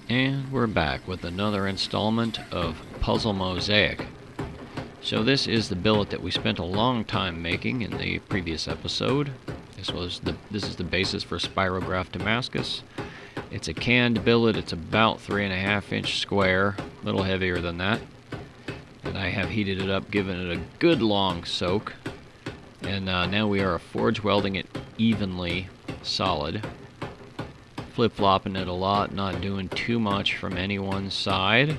And we're back with another installment of Puzzle Mosaic. So this is the billet that we spent a long time making in the previous episode. This is the basis for spirograph damascus. It's a canned billet. It's about 3.5-inch square, a little heavier than that. And I have heated it up, given it a good long soak. And now we are forge welding it evenly solid. Flip-flopping it a lot, not doing too much from any one side.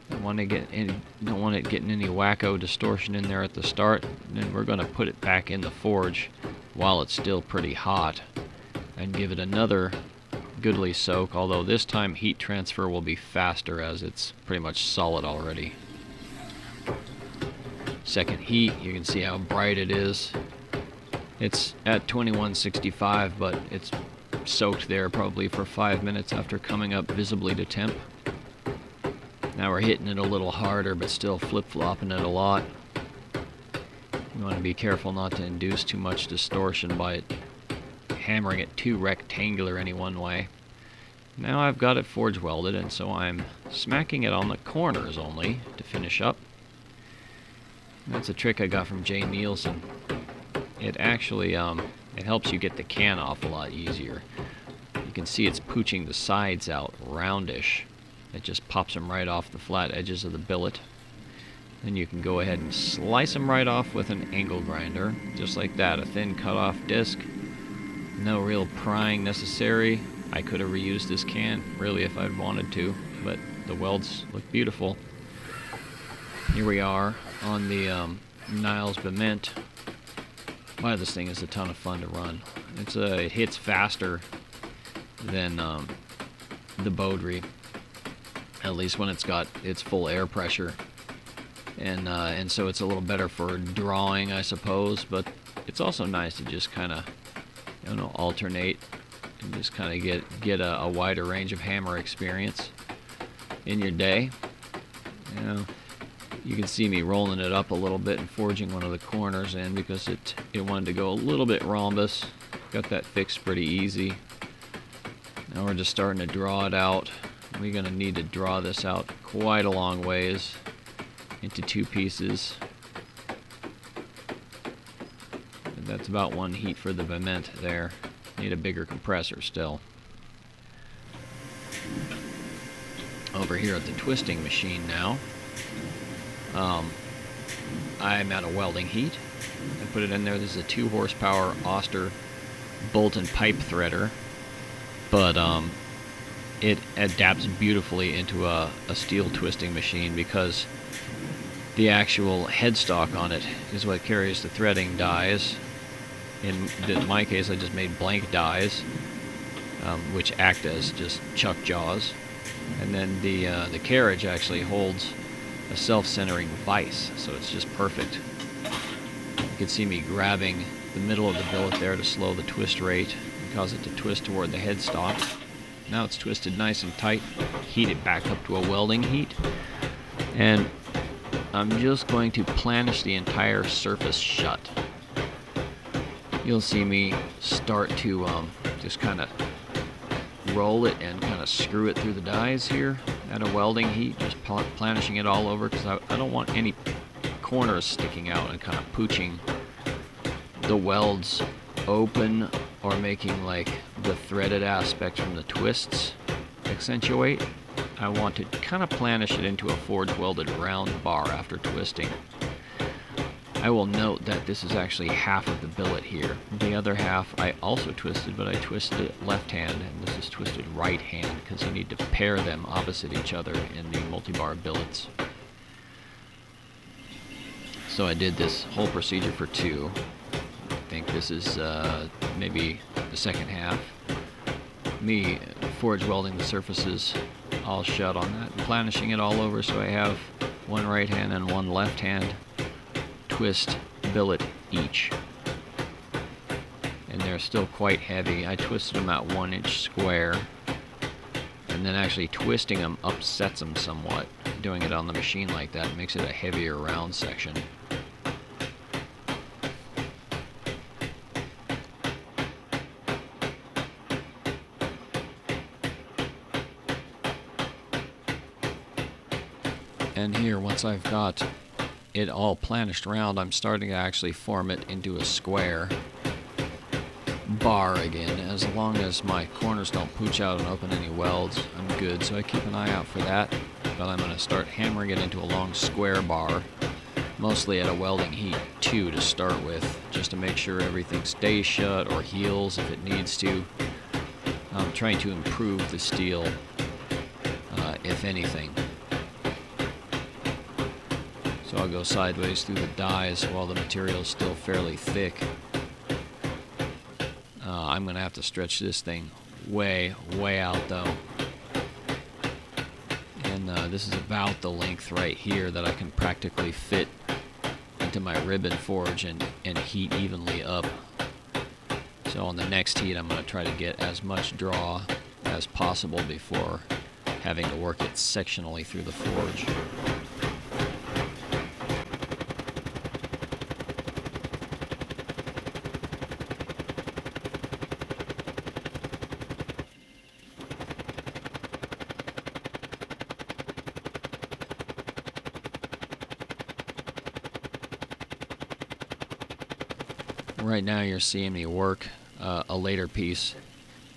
Don't want it getting any wacko distortion in there at the start. And then we're going to put it back in the forge while it's still pretty hot and give it another goodly soak, although this time heat transfer will be faster as it's pretty much solid already. Second heat, you can see how bright it is. It's at 2165, but it's soaked there probably for 5 minutes after coming up visibly to temp. Now we're hitting it a little harder, but still flip-flopping it a lot. You want to be careful not to induce too much distortion by hammering it too rectangular any one way. Now I've got it forge welded, and so I'm smacking it on the corners only to finish up. That's a trick I got from Niles. It actually it helps you get the can off a lot easier. You can see it's pooching the sides out roundish. It just pops them right off the flat edges of the billet. Then you can go ahead and slice them right off with an angle grinder, just like that, a thin cut-off disc. No real prying necessary. I could have reused this can, really, if I'd wanted to, but the welds look beautiful. Here we are on the Niles Bement. Wow, this thing is a ton of fun to run. It hits faster than the Beaudry, at least when it's got its full air pressure, and so it's a little better for drawing, I suppose. But it's also nice to just kind of, alternate and just kind of get a wider range of hammer experience in your day. You can see me rolling it up a little bit and forging one of the corners in because it wanted to go a little bit rhombus. Got that fixed pretty easy. Now we're just starting to draw it out. We're going to need to draw this out quite a long ways into two pieces. And that's about one heat for the Bement there. Need a bigger compressor still. Over here at the twisting machine now. I'm at a welding heat. I put it in there. This is a 2 horsepower Oster bolt and pipe threader, but it adapts beautifully into a steel twisting machine because the actual headstock on it is what carries the threading dies. In my case, I just made blank dies, which act as just chuck jaws, and then the carriage actually holds a self-centering vise, so it's just perfect. You can see me grabbing the middle of the billet there to slow the twist rate and cause it to twist toward the headstock. Now it's twisted nice and tight. Heat it back up to a welding heat, and I'm just going to planish the entire surface shut. You'll see me start to just kind of roll it and kind of screw it through the dies here at a welding heat, just planishing it all over because I don't want any corners sticking out and kind of pooching the welds open or making like the threaded aspect from the twists accentuate. I want to kind of planish it into a forge welded round bar after twisting. I will note that this is actually half of the billet here. The other half I also twisted, but I twisted it left hand, and this is twisted right hand because you need to pair them opposite each other in the multibar billets. So I did this whole procedure for 2. I think this is maybe the second half. Me forge welding the surfaces all shut on that, and planishing it all over so I have one right hand and one left hand twist billet each. And they're still quite heavy. I twisted them at 1-inch square, and then actually twisting them upsets them somewhat. Doing it on the machine like that makes it a heavier round section. And here, once I've got it all planished around, I'm starting to actually form it into a square bar again. As long as my corners don't pooch out and open any welds, I'm good. So I keep an eye out for that. But I'm going to start hammering it into a long square bar, mostly at a welding heat 2 to start with, just to make sure everything stays shut or heals if it needs to. I'm trying to improve the steel, if anything. So I'll go sideways through the dies while the material is still fairly thick. I'm going to have to stretch this thing way out though. And this is about the length right here that I can practically fit into my ribbon forge and heat evenly up. So on the next heat I'm going to try to get as much draw as possible before having to work it sectionally through the forge. Right now you're seeing me work a later piece.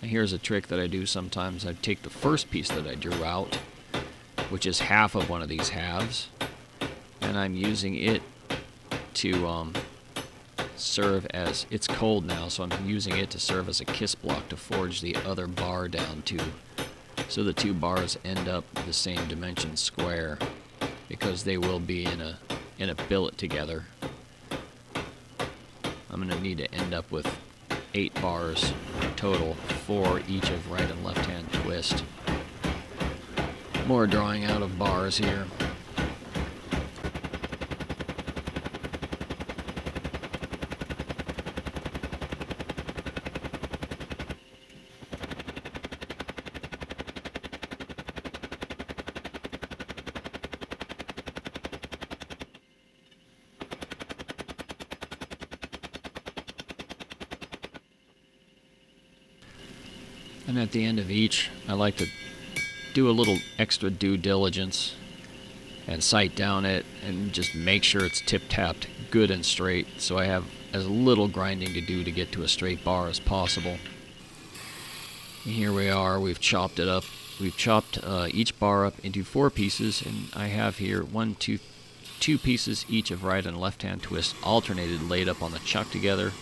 And here's a trick that I do sometimes. I take the first piece that I drew out, which is half of one of these halves, and I'm using it to serve as, it's cold now, so I'm using it to serve as a kiss block to forge the other bar down to, so the two bars end up the same dimension square, because they will be in a billet together. I'm going to need to end up with 8 bars total for each of right and left hand twist. More drawing out of bars here. And at the end of each, I like to do a little extra due diligence and sight down it and just make sure it's tip-tapped good and straight, so I have as little grinding to do to get to a straight bar as possible. And here we are, we've chopped it up. We've chopped each bar up into 4 pieces, and I have here 2 pieces each of right and left hand twist alternated, laid up on the chuck together.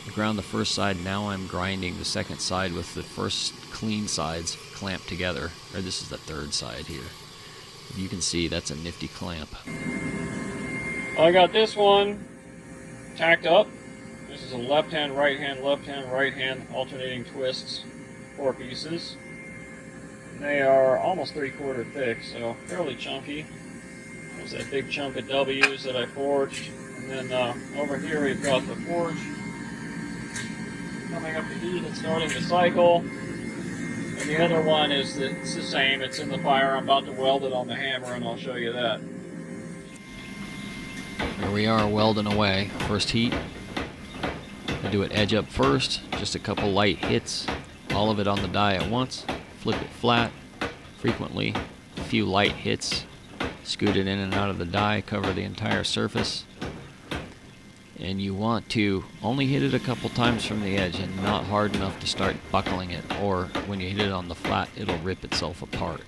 I ground the first side, now I'm grinding the second side with the first clean sides clamped together. Or this is the third side here. You can see that's a nifty clamp. I got this one tacked up. This is a left hand, right hand, right hand alternating twists, 4 pieces. And they are almost 3/4 thick, so fairly chunky. There's that big chunk of W's that I forged. And then over here we've got the forge coming up to heat and starting to cycle. And the other one is it's the same, it's in the fire. I'm about to weld it on the hammer and I'll show you that. Here we are welding away. First heat. I do it edge up first, just a couple light hits, all of it on the die at once. Flip it flat, frequently, a few light hits, scoot it in and out of the die, cover the entire surface. And you want to only hit it a couple times from the edge and not hard enough to start buckling it, or when you hit it on the flat, it'll rip itself apart.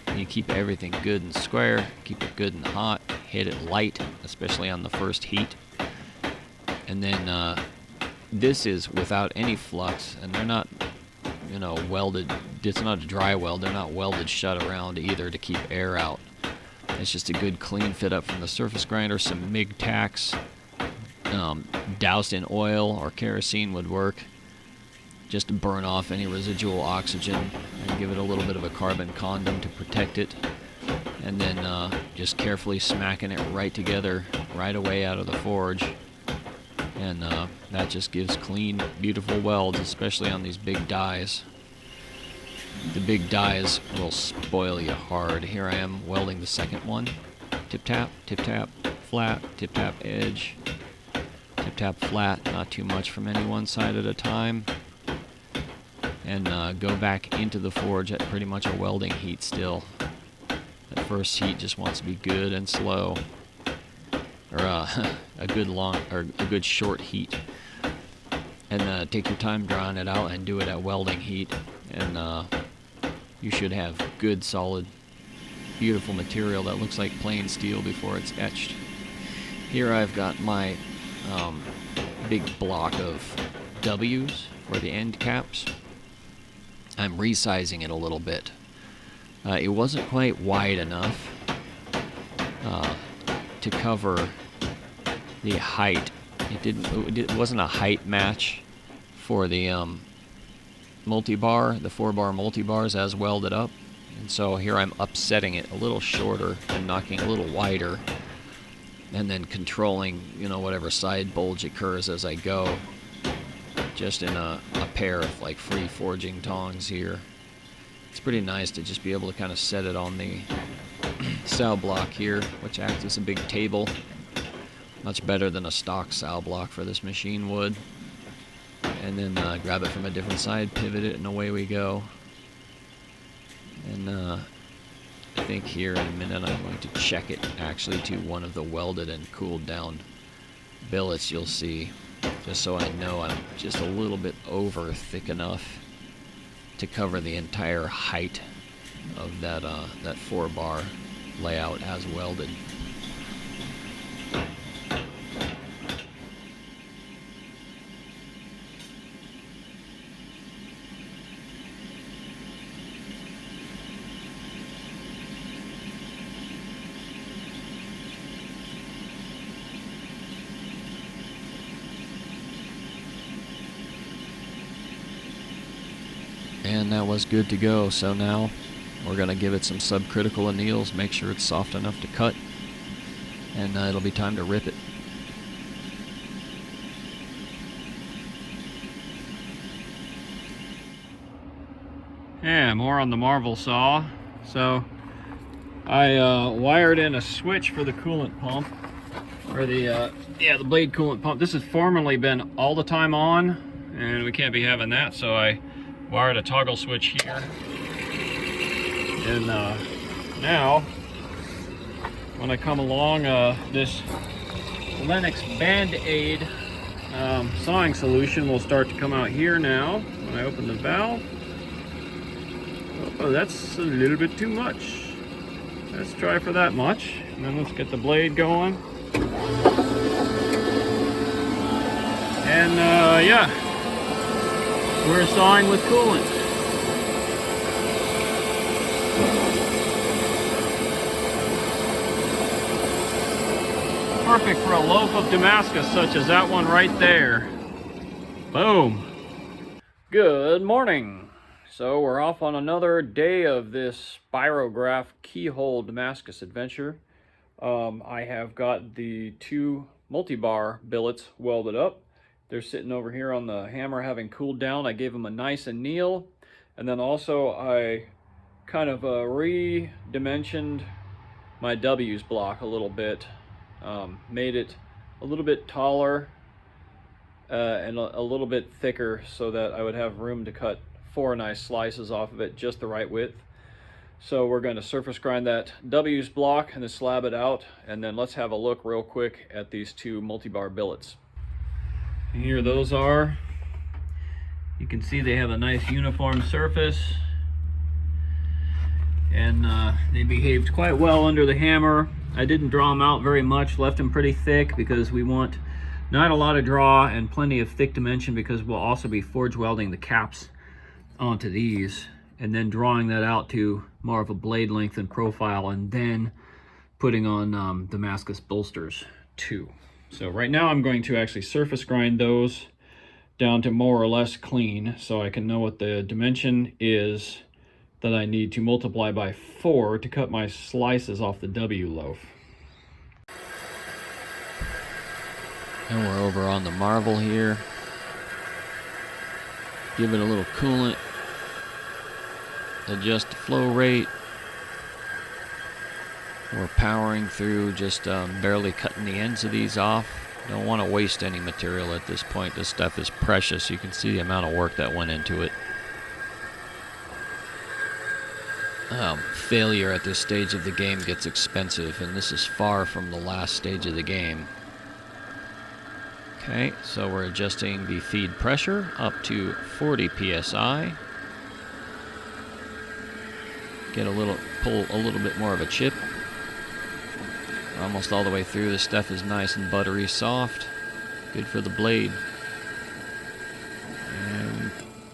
And you keep everything good and square, keep it good and hot, hit it light, especially on the first heat. And then this is without any flux, and they're not, welded. It's not a dry weld, they're not welded shut around either to keep air out. It's just a good clean fit up from the surface grinder, some MIG tacks. Doused in oil or kerosene would work, just to burn off any residual oxygen and give it a little bit of a carbon condom to protect it. And then just carefully smacking it right together right away out of the forge. And that just gives clean, beautiful welds, especially on these big dies. The big dies will spoil you hard. Here I am welding the second one. Tip tap, flat, tip tap edge. Tip tap flat, not too much from any one side at a time. And go back into the forge at pretty much a welding heat still. At first heat just wants to be good and slow, or a good short heat. And take your time drawing it out and do it at welding heat, and you should have good, solid, beautiful material that looks like plain steel before it's etched. Here I've got my big block of W's for the end caps. I'm resizing it a little bit. It wasn't quite wide enough to cover the height. It wasn't a height match for the multibar, the 4-bar multibars as welded up. And so here I'm upsetting it a little shorter and knocking a little wider, and then controlling, whatever side bulge occurs as I go, just in a pair of like free forging tongs here. It's pretty nice to just be able to kind of set it on the sow block here, which acts as a big table. Much better than a stock sow block for this machine would. And then grab it from a different side, pivot it, and away we go. And I think here in a minute I'm going to check it actually to one of the welded and cooled down billets, you'll see, just so I know I'm just a little bit over thick enough to cover the entire height of that 4-bar layout as welded. And that was good to go. So now we're going to give it some subcritical anneals, make sure it's soft enough to cut, and it'll be time to rip it. Yeah, more on the Marvel saw. So I wired in a switch for the coolant pump, or the blade coolant pump. This has formerly been all the time on, and we can't be having that, so I wired a toggle switch here. And now when I come along, this Lennox Band-Aid sawing solution will start to come out here now when I open the valve. Oh, that's a little bit too much. Let's try for that much, and then let's get the blade going. And yeah, we're sawing with coolant. Perfect for a loaf of Damascus such as that one right there. Boom. Good morning. So we're off on another day of this spirograph keyhole Damascus adventure. I have got the 2 multibar billets welded up. They're sitting over here on the hammer having cooled down. I gave them a nice anneal, and then also I kind of re-dimensioned my W's block a little bit, made it a little bit taller and a little bit thicker so that I would have room to cut 4 nice slices off of it, just the right width. So we're going to surface grind that W's block and then slab it out, and then let's have a look real quick at these 2 multibar billets. And here those are. You can see they have a nice uniform surface, and they behaved quite well under the hammer. I didn't draw them out very much, left them pretty thick because we want not a lot of draw and plenty of thick dimension, because we'll also be forge welding the caps onto these and then drawing that out to more of a blade length and profile, and then putting on Damascus bolsters too. So right now I'm going to actually surface grind those down to more or less clean so I can know what the dimension is that I need to multiply by 4 to cut my slices off the W loaf. And we're over on the Marvel here. Give it a little coolant. Adjust the flow rate. We're powering through, just barely cutting the ends of these off. Don't want to waste any material at this point. This stuff is precious. You can see the amount of work that went into it. failure at this stage of the game gets expensive, and this is far from the last stage of the game. Okay, so we're adjusting the feed pressure up to 40 psi. Pull a little bit more of a chip. We're almost all the way through. This stuff is nice and buttery soft. Good for the blade. And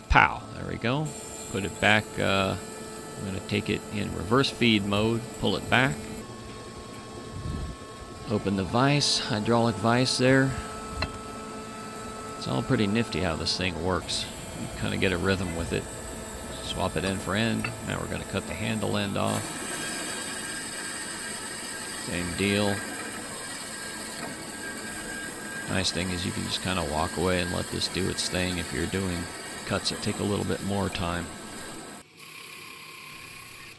pow, there we go. Put it back. I'm going to take it in reverse feed mode, pull it back. Open the vise, hydraulic vise there. It's all pretty nifty how this thing works. You kind of get a rhythm with it. Swap it end for end. Now we're going to cut the handle end off. Same deal. Nice thing is you can just kind of walk away and let this do its thing if you're doing cuts that take a little bit more time.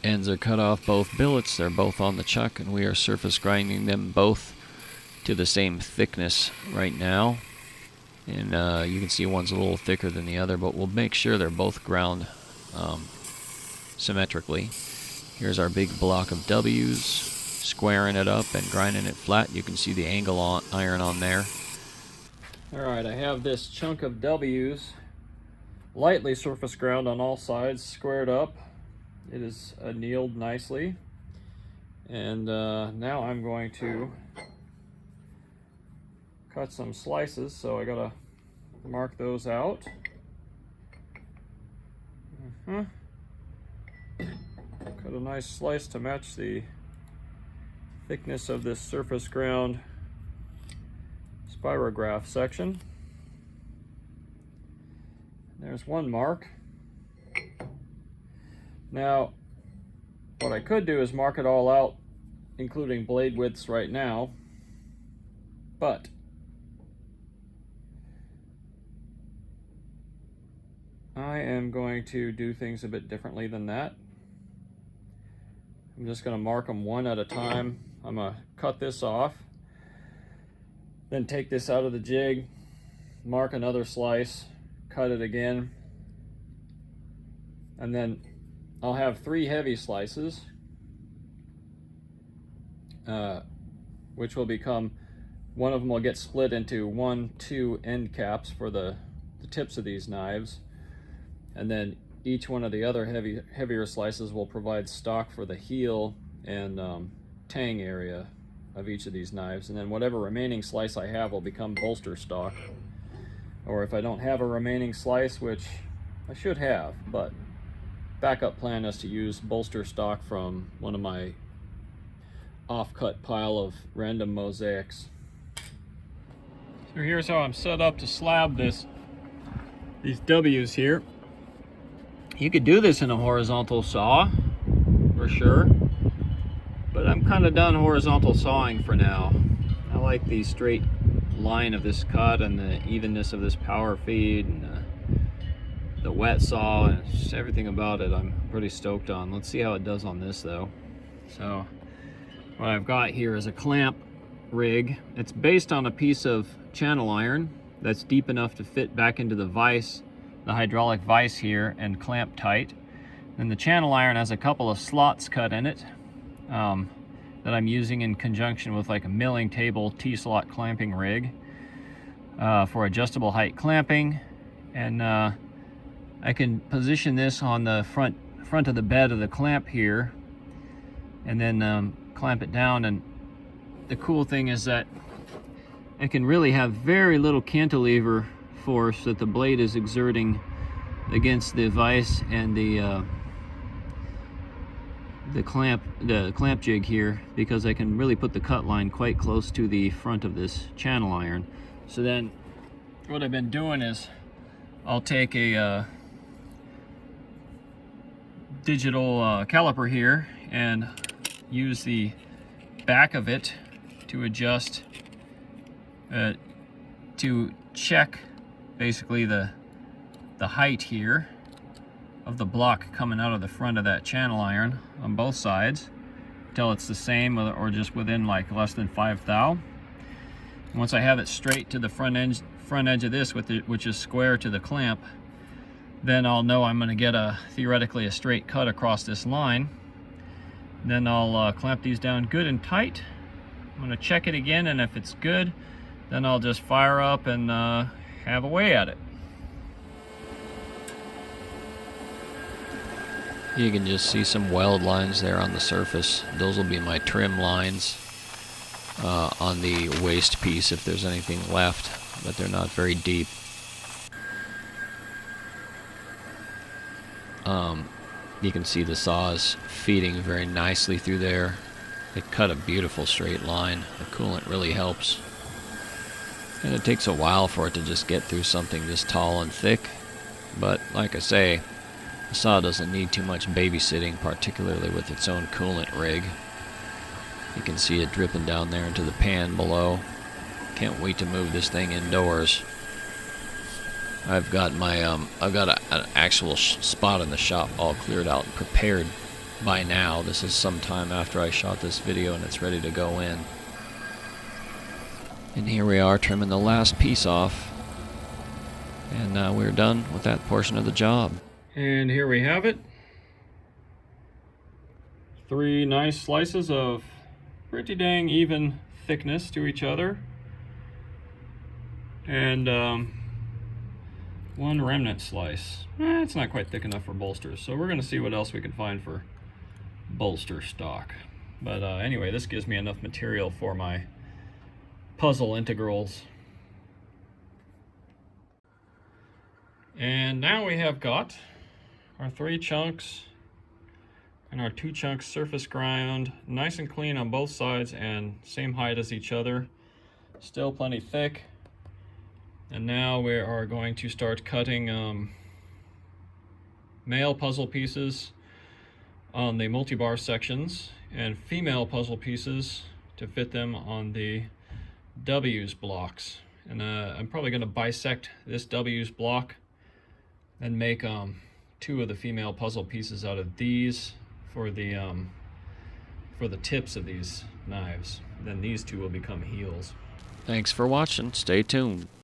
Ends are cut off both billets. They're both on the chuck, and we are surface grinding them both to the same thickness right now. And you can see one's a little thicker than the other, but we'll make sure they're both ground symmetrically. Here's our big block of W's, squaring it up and grinding it flat. You can see the angle iron on there. Alright, I have this chunk of W's lightly surface ground on all sides, squared up. It is annealed nicely. And now I'm going to cut some slices, so I gotta mark those out. Cut a nice slice to match the thickness of this surface ground spirograph section. There's one mark. Now, what I could do is mark it all out, including blade widths right now, but I am going to do things a bit differently than that. I'm just going to mark them one at a time. I'm going to cut this off, then take this out of the jig, mark another slice, cut it again, and then I'll have 3 heavy slices, which will become, one of them will get split into 1, 2 end caps for the tips of these knives, and then each one of the other heavier slices will provide stock for the heel and tang area of each of these knives, and then whatever remaining slice I have will become bolster stock. Or if I don't have a remaining slice, which I should have, but backup plan is to use bolster stock from one of my off-cut pile of random mosaics. So here's how I'm set up to slab these W's here. You could do this in a horizontal saw, for sure, but I'm kind of done horizontal sawing for now. I like the straight line of this cut and the evenness of this power feed and the wet saw, and just everything about it I'm pretty stoked on. Let's see how it does on this though. So what I've got here is a clamp rig. It's based on a piece of channel iron that's deep enough to fit back into the vise, the hydraulic vise here, and clamp tight. And the channel iron has a couple of slots cut in it that I'm using in conjunction with like a milling table T-slot clamping rig for adjustable height clamping. And I can position this on the front of the bed of the clamp here, and then clamp it down. And the cool thing is that I can really have very little cantilever force that the blade is exerting against the vise and the clamp jig here, because I can really put the cut line quite close to the front of this channel iron. So then what I've been doing is I'll take a digital caliper here and use the back of it to adjust to check basically the height here of the block coming out of the front of that channel iron on both sides until it's the same or just within like less than 5 thou. Once I have it straight to the front edge of this, which is square to the clamp, then I'll know I'm going to get theoretically a straight cut across this line. Then I'll clamp these down good and tight. I'm going to check it again, and if it's good, then I'll just fire up and have a way at it. You can just see some weld lines there on the surface. Those will be my trim lines on the waste piece if there's anything left, but they're not very deep. You can see the saws feeding very nicely through there. It cut a beautiful straight line. The coolant really helps. And it takes a while for it to just get through something this tall and thick. But like I say, the saw doesn't need too much babysitting, particularly with its own coolant rig. You can see it dripping down there into the pan below. Can't wait to move this thing indoors. I've got my an actual spot in the shop all cleared out and prepared by now. This is sometime after I shot this video and it's ready to go in. And here we are trimming the last piece off. And we're done with that portion of the job. And here we have it. 3 nice slices of pretty dang even thickness to each other. And 1 remnant slice. It's not quite thick enough for bolsters, so we're going to see what else we can find for bolster stock. But anyway, this gives me enough material for my puzzle integrals. And now we have got our 3 chunks and our 2 chunks surface ground, nice and clean on both sides and same height as each other. Still plenty thick. And now we are going to start cutting male puzzle pieces on the multibar sections and female puzzle pieces to fit them on the W's blocks. And I'm probably going to bisect this W's block and make 2 of the female puzzle pieces out of these for the tips of these knives. Then these 2 will become heels. Thanks for watching. Stay tuned.